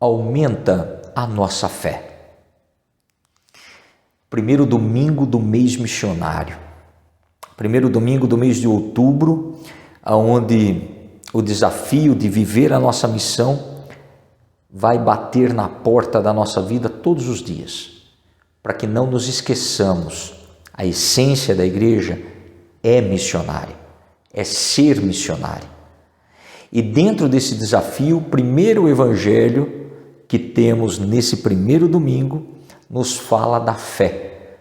aumenta a nossa fé. Primeiro domingo do mês missionário. Primeiro domingo do mês de outubro, onde o desafio de viver a nossa missão vai bater na porta da nossa vida todos os dias, para que não nos esqueçamos. A essência da igreja é missionária, é ser missionário. E dentro desse desafio, o primeiro evangelho que temos nesse primeiro domingo nos fala da fé.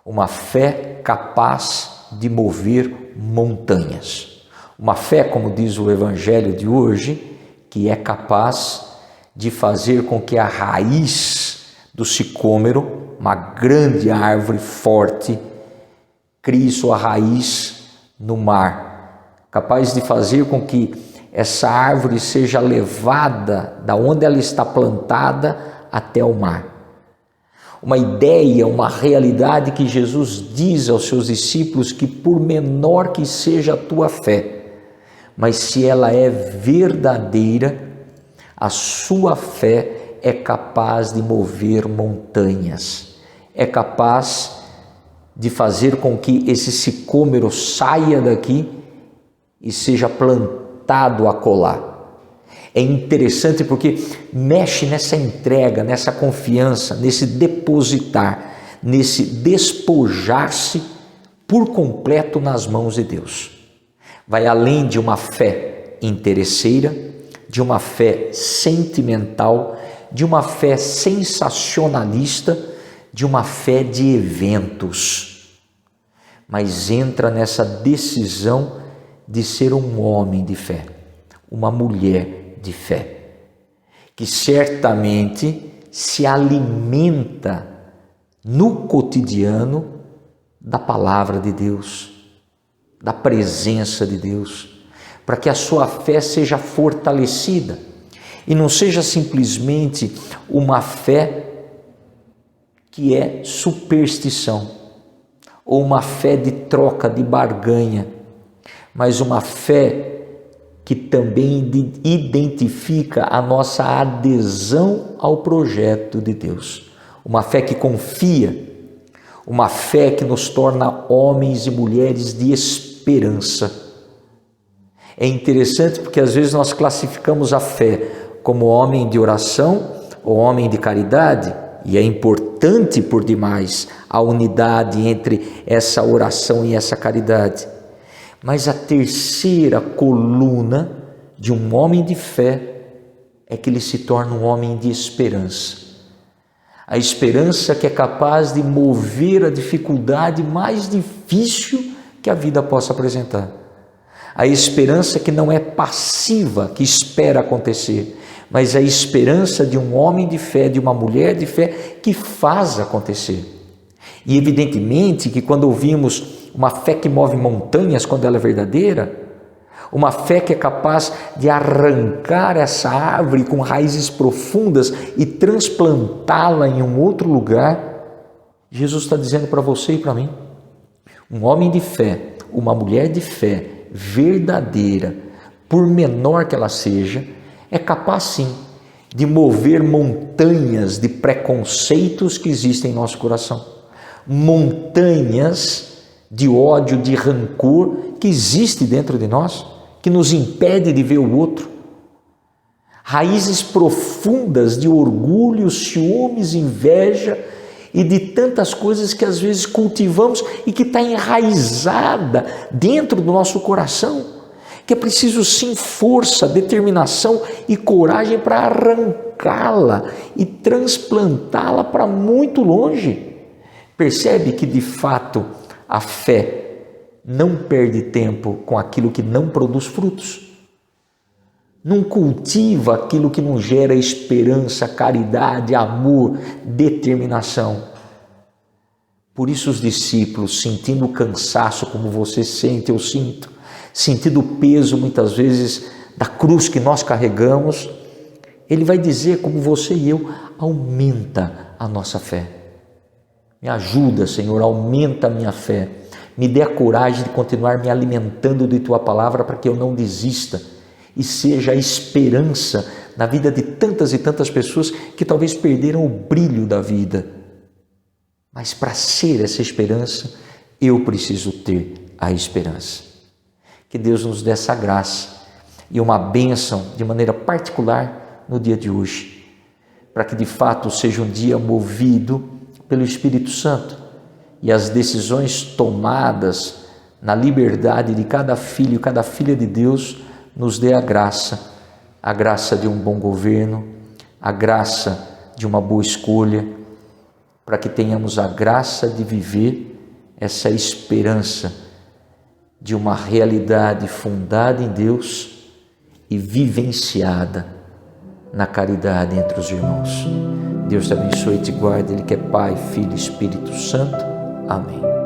Uma fé capaz de mover montanhas. Uma fé, como diz o evangelho de hoje, que é capaz de fazer com que a raiz do sicômoro, uma grande árvore forte, crie sua raiz no mar. Capaz de fazer com que essa árvore seja levada da onde ela está plantada até o mar. Uma ideia, uma realidade que Jesus diz aos seus discípulos que por menor que seja a tua fé, mas se ela é verdadeira, a sua fé é capaz de mover montanhas, é capaz de fazer com que esse sicômoro saia daqui e seja plantado acolá. É interessante porque mexe nessa entrega, nessa confiança, nesse depositar, nesse despojar-se por completo nas mãos de Deus. Vai além de uma fé interesseira, de uma fé sentimental, de uma fé sensacionalista, de uma fé de eventos. Mas entra nessa decisão de ser um homem de fé, uma mulher de fé, que certamente se alimenta no cotidiano da palavra de Deus, da presença de Deus, para que a sua fé seja fortalecida e não seja simplesmente uma fé que é superstição ou uma fé de troca, de barganha, mas uma fé que também identifica a nossa adesão ao projeto de Deus. Uma fé que confia, uma fé que nos torna homens e mulheres de esperança. É interessante porque às vezes nós classificamos a fé como homem de oração ou homem de caridade, e é importante por demais a unidade entre essa oração e essa caridade. Mas a terceira coluna de um homem de fé é que ele se torna um homem de esperança. A esperança que é capaz de mover a dificuldade mais difícil que a vida possa apresentar. A esperança que não é passiva, que espera acontecer, mas a esperança de um homem de fé, de uma mulher de fé que faz acontecer. E evidentemente que quando ouvimos uma fé que move montanhas, quando ela é verdadeira, uma fé que é capaz de arrancar essa árvore com raízes profundas e transplantá-la em um outro lugar, Jesus está dizendo para você e para mim, um homem de fé, uma mulher de fé verdadeira, por menor que ela seja, é capaz sim de mover montanhas de preconceitos que existem em nosso coração, montanhas de ódio, de rancor que existe dentro de nós, que nos impede de ver o outro, raízes profundas de orgulho, ciúmes, inveja e de tantas coisas que às vezes cultivamos e que está enraizada dentro do nosso coração, que é preciso sim força, determinação e coragem para arrancá-la e transplantá-la para muito longe. Percebe que de fato a fé não perde tempo com aquilo que não produz frutos. Não cultiva aquilo que não gera esperança, caridade, amor, determinação. Por isso os discípulos, sentindo o cansaço como você sente, eu sinto, sentindo o peso muitas vezes da cruz que nós carregamos, ele vai dizer como você e eu, aumenta a nossa fé. Me ajuda, Senhor, aumenta a minha fé. Me dê a coragem de continuar me alimentando de Tua palavra para que eu não desista e seja a esperança na vida de tantas e tantas pessoas que talvez perderam o brilho da vida. Mas para ser essa esperança, eu preciso ter a esperança. Que Deus nos dê essa graça e uma bênção de maneira particular no dia de hoje, para que de fato seja um dia movido pelo Espírito Santo e as decisões tomadas na liberdade de cada filho e cada filha de Deus nos dê a graça de um bom governo, a graça de uma boa escolha, para que tenhamos a graça de viver essa esperança de uma realidade fundada em Deus e vivenciada na caridade entre os irmãos. Deus te abençoe e te guarde, Ele que é Pai, Filho e Espírito Santo. Amém.